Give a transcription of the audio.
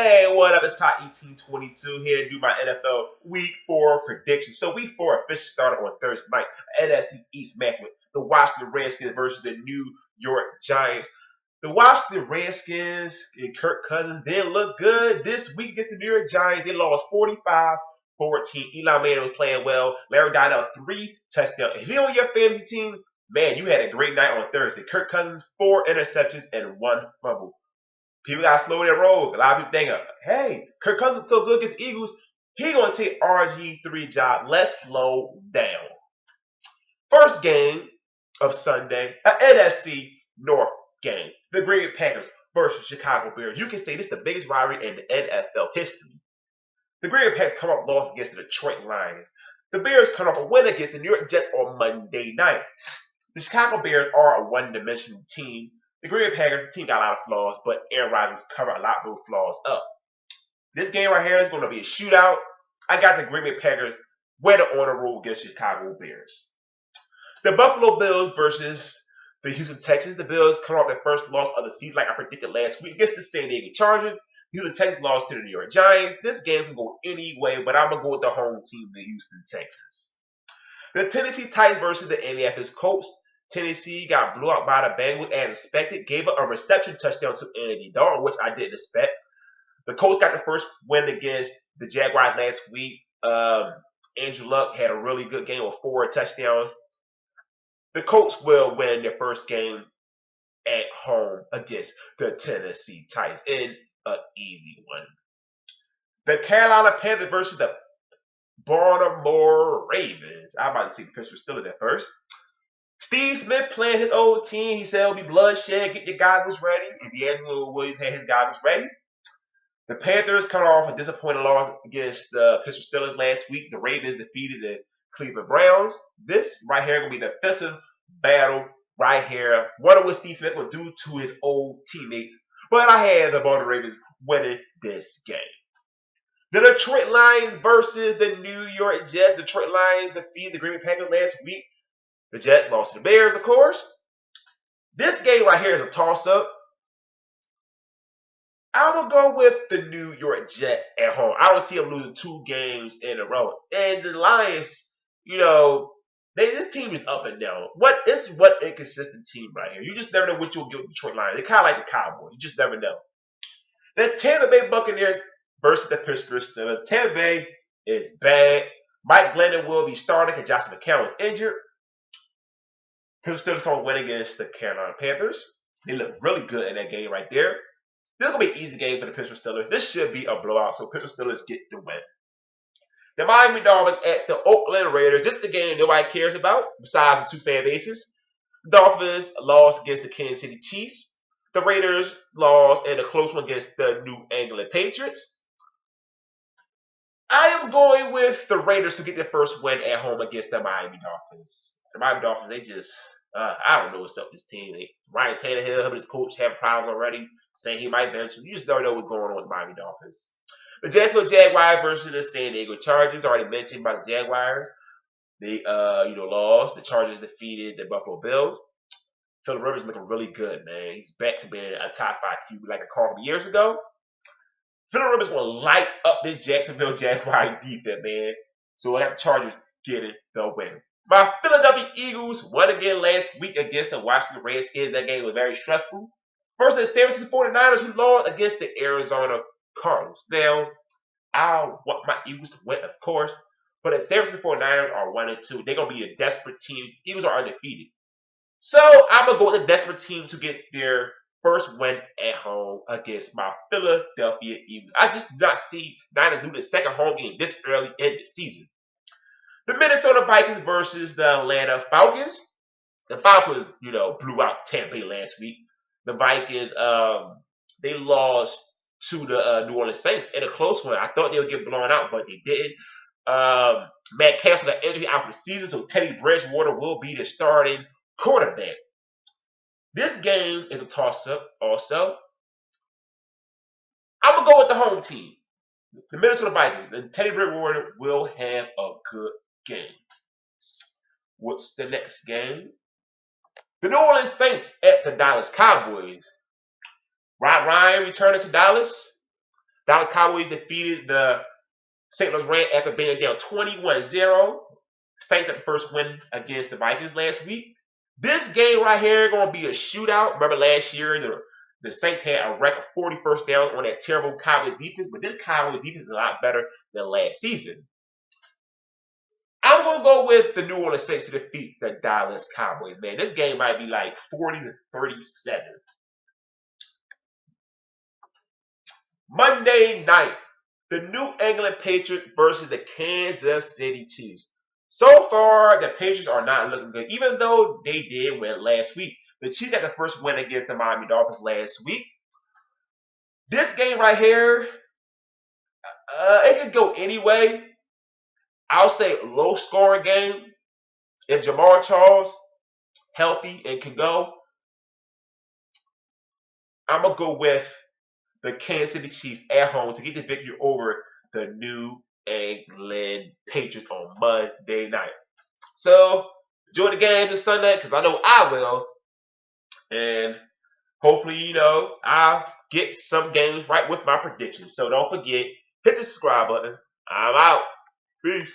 Hey, what up? It's Top 1822 here to do my NFL Week 4 predictions. So Week 4 officially started on Thursday night. NFC East match with the Washington Redskins versus the New York Giants. The Washington Redskins and Kirk Cousins didn't look good this week against the New York Giants. They lost 45-14. Eli Manning was playing well. Larry Donnell 3 touchdowns. If you're on your fantasy team, man, you had a great night on Thursday. Kirk Cousins 4 interceptions and 1 fumble. People got to slow their roll. A lot of people think, hey, Kirk Cousins is so good against the Eagles. He going to take RG3 job. Let's slow down. First game of Sunday, an NFC North game. The Green Bay Packers versus Chicago Bears. You can say this is the biggest rivalry in the NFL history. The Green Bay Packers come up lost against the Detroit Lions. The Bears come off a win against the New York Jets on Monday night. The Chicago Bears are a one-dimensional team. The Green Bay Packers, the team got a lot of flaws, but Aaron Rodgers covered a lot of those flaws up. This game right here is going to be a shootout. I got the Green Bay Packers winning on the road against Chicago Bears. The Buffalo Bills versus the Houston Texans. The Bills come off their first loss of the season, like I predicted last week, against the San Diego Chargers. Houston Texans lost to the New York Giants. This game can go any way, but I'm going to go with the home team, the Houston Texans. The Tennessee Titans versus the Indianapolis Colts. Tennessee got blew out by the Bengals as expected, gave up a reception touchdown to Andy Dalton, which I didn't expect. The Colts got the first win against the Jaguars last week. Andrew Luck had a really good game with 4 touchdowns. The Colts will win their first game at home against the Tennessee Titans in an easy one. The Carolina Panthers versus the Baltimore Ravens. I'm about to see the Pittsburgh Steelers at first. Steve Smith playing his old team. He said it'll be bloodshed. Get your goggles ready. And D'Angelo Williams had his goggles ready. The Panthers coming off a disappointing loss against the Pittsburgh Steelers last week. The Ravens defeated the Cleveland Browns. This right here going to be the defensive battle right here. Wonder what Steve Smith will do to his old teammates. But I had the Baltimore Ravens winning this game. The Detroit Lions versus the New York Jets. Detroit Lions defeated the Green Bay Packers last week. The Jets lost to the Bears, of course. This game right here is a toss-up. I'm going to go with the New York Jets at home. I don't see them losing 2 games in a row. And the Lions, this team is up and down. This is what inconsistent team right here. You just never know what you'll get with the Detroit Lions. They're kind of like the Cowboys. You just never know. The Tampa Bay Buccaneers versus the Pittsburgh Steelers. Tampa Bay is bad. Mike Glennon will be starting because Josh McCown was injured. Pittsburgh Steelers going to win against the Carolina Panthers. They look really good in that game right there. This is going to be an easy game for the Pittsburgh Steelers. This should be a blowout, so Pittsburgh Steelers get the win. The Miami Dolphins at the Oakland Raiders. This is the game nobody cares about besides the 2 fan bases. The Dolphins lost against the Kansas City Chiefs. The Raiders lost in a close one against the New England Patriots. I am going with the Raiders to get their first win at home against the Miami Dolphins. The Miami Dolphins, they just, I don't know what's up with this team. Ryan Tannehill, him and his coach have problems already, saying he might bench him. You just don't know what's going on with the Miami Dolphins. The Jacksonville Jaguars versus the San Diego Chargers, already mentioned by the Jaguars. They, lost. The Chargers defeated the Buffalo Bills. Philip Rivers looking really good, man. He's back to being a top 5 QB like a couple years ago. Philip Rivers will light up this Jacksonville Jaguar defense, man. So I got the Chargers getting the win. My Philadelphia Eagles won again last week against the Washington Redskins. That game was very stressful. Versus the San Francisco 49ers, who lost against the Arizona Cardinals. Now, I want my Eagles to win, of course. But the San Francisco 49ers are 1-2. They're going to be a desperate team. Eagles are undefeated. So, I'm going to go with the desperate team to get their first win at home against my Philadelphia Eagles. I just do not see Niners do the second home game this early in the season. The Minnesota Vikings versus the Atlanta Falcons. The Falcons, blew out Tampa Bay last week. The Vikings, they lost to the New Orleans Saints in a close one. I thought they would get blown out, but they didn't. Matt Castle got injury out for the season, so Teddy Bridgewater will be the starting quarterback. This game is a toss-up also. I'm going to go with the home team. The Minnesota Vikings. And Teddy Bridgewater will have a good game. What's the next game? The New Orleans Saints at the Dallas Cowboys. Rob Ryan returning to Dallas. Dallas Cowboys defeated the St. Louis Rams after being down 21-0. Saints got the first win against the Vikings last week. This game right here going to be a shootout. Remember last year, the Saints had a record 40 first down on that terrible Cowboys defense, but this Cowboys defense is a lot better than last season. I'm going to go with the New Orleans Saints to defeat the Dallas Cowboys, man. This game might be like 40-37. Monday night, the New England Patriots versus the Kansas City Chiefs. So far, the Patriots are not looking good, even though they did win last week. The Chiefs got the first win against the Miami Dolphins last week. This game right here, it could go anyway. I'll say low-scoring game. If Jamaal Charles healthy and can go, I'm going to go with the Kansas City Chiefs at home to get the victory over the New England Patriots on Monday night. So, enjoy the game this Sunday because I know I will. And hopefully, I'll get some games right with my predictions. So don't forget, hit the subscribe button. I'm out. Peace.